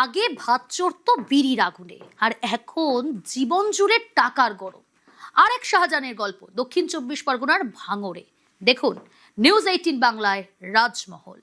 আগে ভাত চড়তো বিড়ির আগুনে, আর এখন জীবন জুড়ে টাকার গরম। আরেক শাহজাহানের গল্প দক্ষিণ 24 পরগনার ভাঙড়ে। দেখুন নিউজ 18 বাংলায় রাজমহল।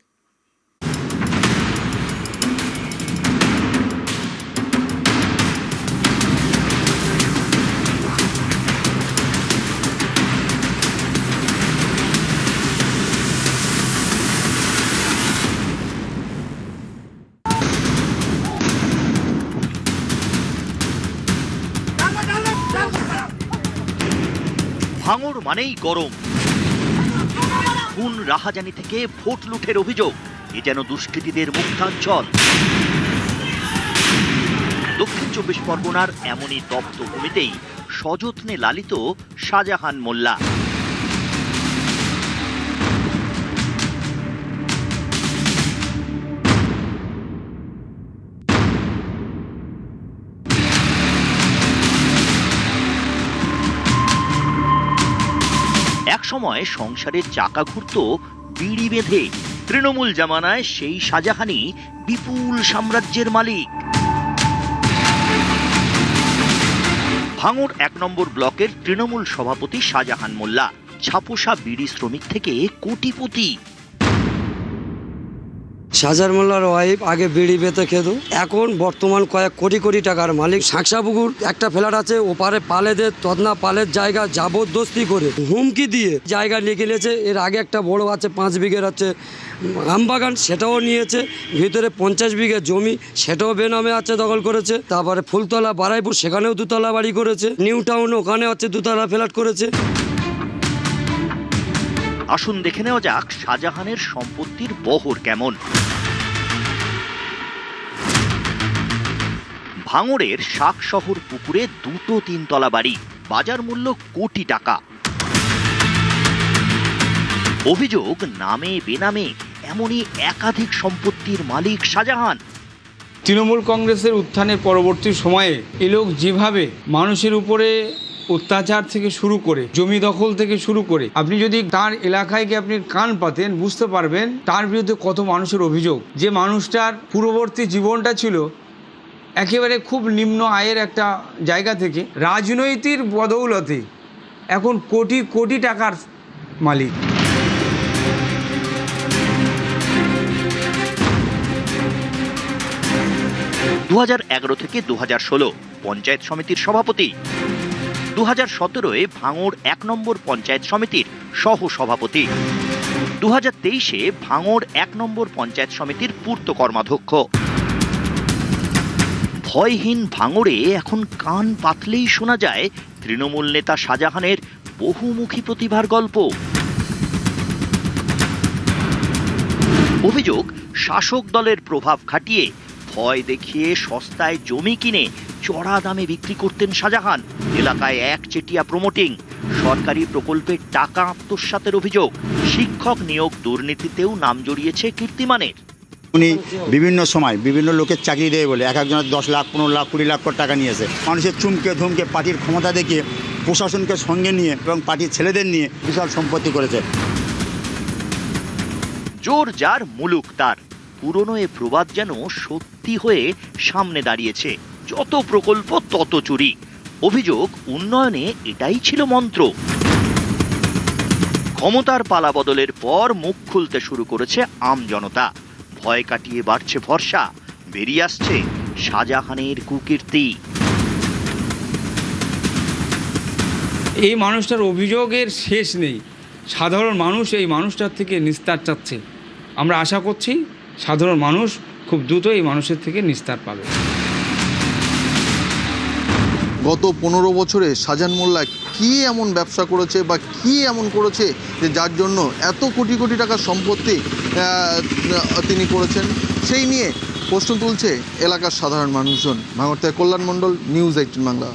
ভাঙড় মানেই গরম, খুন রাহাজানি থেকে ভোট লুঠের অভিযোগ, এ যেন দুষ্কৃতীদের মুক্তাঞ্চল। দক্ষিণ 24 পরগনার এমনই তপ্ত ভূমিতেই সযত্নে লালিত শাহজাহান মোল্লা। একসময় সংসারের চাকা ঘুরত বিড়ি বেঁধে। তৃণমূল জামানায় সেই শাহজাহানই বিপুল সাম্রাজ্যের মালিক। ভাঙড় 1 নম্বর ব্লকের তৃণমূল সভাপতি শাহজাহান মোল্লা ছাপোষা বিড়ি শ্রমিক থেকে কোটিপতি। শাহজাহান মোল্লার ওয়াইফ আগে বিড়ি বেঁধে খেত, এখন বর্তমান কয়েক কোটি কোটি টাকার মালিক। শাঁকসাপুকুর একটা ফ্ল্যাট আছে, ওপারে পালেদের তদনা পালের জায়গা জবরদস্তি করে হুমকি দিয়ে জায়গা নিয়ে গেলেছে। এর আগে একটা বড় আছে 5 বিঘের আছে আমবাগান, সেটাও নিয়েছে। ভিতরে 50 বিঘে জমি, সেটাও বেনামে আছে, দখল করেছে। তারপরে ফুলতলা বারাইপুর, সেখানেও 2তলা বাড়ি করেছে। নিউ টাউন ওখানে হচ্ছে 2তলা ফ্ল্যাট করেছে। আসুন দেখে নেওয়া যাক শাহজাহানের সম্পত্তির বহর কেমন। ভাঙড়ের শাক শহর পুকুরে 2টো 3তলা বাড়ি, বাজার মূল্য কোটি টাকা। অভিযোগ নামে বেনামে এমনই একাধিক সম্পত্তির মালিক শাহজাহান। তৃণমূল কংগ্রেসের উত্থানের পরবর্তী সময়ে এ লোক যেভাবে মানুষের উপরে অত্যাচার থেকে শুরু করে জমি দখল থেকে শুরু করে, আপনি যদি তার এলাকায় গিয়ে আপনি কান পাতেন বুঝতে পারবেন তার বিরুদ্ধে কত মানুষের অভিযোগ। যে মানুষটার পূর্ববর্তী জীবনটা ছিল একেবারে খুব নিম্ন আয়ের একটা জায়গা থেকে রাজনৈতিক বদৌলতে এখন কোটি কোটি টাকার মালিক। (2011 থেকে 2016 পঞ্চায়েত সমিতির সভাপতি, 2017-এ ভাঙড় 1 নম্বর পঞ্চায়েত সমিতির সহ সভাপতি, 2023-এ ভাঙড় 1 নম্বর পঞ্চায়েত সমিতির পূর্ত কর্মাধ্যক্ষ। ভয়হীন ভাঙড়ে এখন কান পাতলেই শোনা যায় তৃণমূল নেতা শাহজাহানের বহুমুখী প্রতিভার গল্প। অভিযোগ শাসক দলের প্রভাব খাটিয়ে ভয় দেখিয়ে সস্তায় জমি কিনে চড়া দামে বিক্রি করতেন শাহজাহান। এলাকায় একচেটিয়া প্রমোটিং, সরকারি প্রকল্পের টাকা আত্মসাতের অভিযোগ, শিক্ষক নিয়োগ দুর্নীতিতেও নাম জড়িয়েছে কীর্তিমানের। উনি বিভিন্ন সময় বিভিন্ন লোকের চাকরি দেয় বলে এক একজনের 10 লাখ 15 লাখ 20 লাখ করে টাকা নিয়েছে। মানুষের চুমকে ধুমকে পার্টির ক্ষমতা দেখিয়ে প্রশাসনকে সঙ্গে নিয়ে এবং পার্টির ছেলেদের নিয়ে বিশাল সম্পত্তি করেছে। জোর যার মুলুক তার, পুরনো এ প্রবাদ যেন সত্যি হয়ে সামনে দাঁড়িয়েছে। যত প্রকল্প তত চুরি। অভিযোগ উন্নয়নে এটাই ছিল মন্ত্র। ক্ষমতার পালা বদলের পর মুখ খুলতে শুরু করেছে আমজনতা। ভয় কাটিয়ে বাড়ছে ভরসা, বেরিয়ে আসছে শাহজাহানের কুকীর্তি। এই মানুষটার অভিযোগের শেষ নেই। সাধারণ মানুষ এই মানুষটার থেকে নিস্তার চাচ্ছে। আমরা আশা করছি সাধারণ মানুষ খুব দ্রুত এই মানুষের থেকে নিস্তার পাবে। গত 15 বছরে শাহজাহান মোল্লা কী এমন ব্যবসা করেছে বা কী এমন করেছে যে যার জন্য এত কোটি কোটি টাকার সম্পত্তি তিনি করেছেন, সেই নিয়ে প্রশ্ন তুলছে এলাকার সাধারণ মানুষজন। ভাঙড় থেকে কল্যাণ মণ্ডল, নিউজ 18 বাংলা।